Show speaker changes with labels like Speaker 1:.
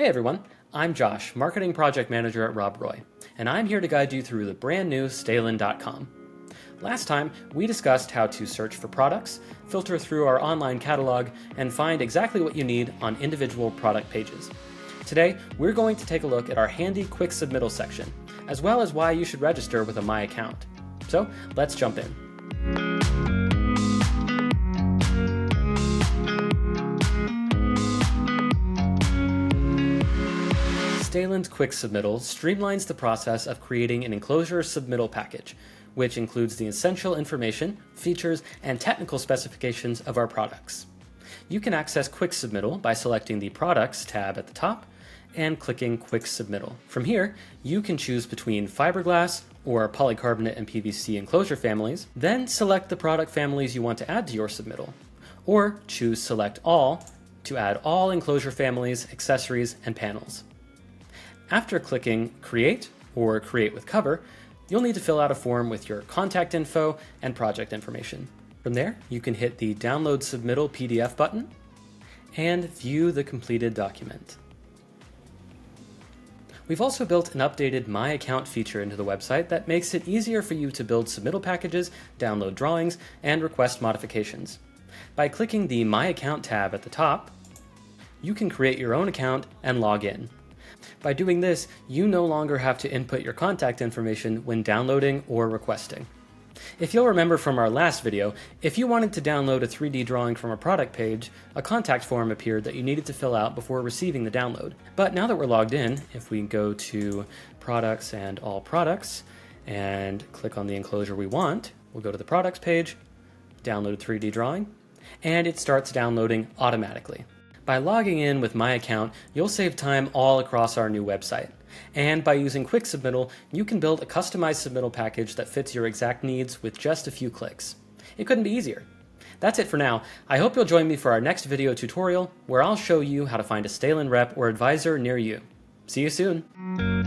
Speaker 1: Hey everyone, I'm Josh, Marketing Project Manager at Robroy, and I'm here to guide you through the brand new Stahlin.com. Last time, we discussed how to search for products, filter through our online catalog, and find exactly what you need on individual product pages. Today, we're going to take a look at our handy quick submittal section, as well as why you should register with a My Account. So, let's jump in. Stahlin's Quick Submittal streamlines the process of creating an enclosure submittal package, which includes the essential information, features, and technical specifications of our products. You can access Quick Submittal by selecting the Products tab at the top and clicking Quick Submittal. From here, you can choose between fiberglass or polycarbonate and PVC enclosure families, then select the product families you want to add to your submittal, or choose Select All to add all enclosure families, accessories, and panels. After clicking Create or Create with Cover, you'll need to fill out a form with your contact info and project information. From there, you can hit the Download Submittal PDF button and view the completed document. We've also built an updated My Account feature into the website that makes it easier for you to build submittal packages, download drawings, and request modifications. By clicking the My Account tab at the top, you can create your own account and log in. By doing this, you no longer have to input your contact information when downloading or requesting. If you'll remember from our last video, if you wanted to download a 3D drawing from a product page, a contact form appeared that you needed to fill out before receiving the download. But now that we're logged in, if we go to Products and All Products and click on the enclosure we want, we'll go to the Products page, download a 3D drawing, and it starts downloading automatically. By logging in with My Account, you'll save time all across our new website. And by using Quick Submittal, you can build a customized submittal package that fits your exact needs with just a few clicks. It couldn't be easier. That's it for now. I hope you'll join me for our next video tutorial, where I'll show you how to find a Stahlin rep or advisor near you. See you soon!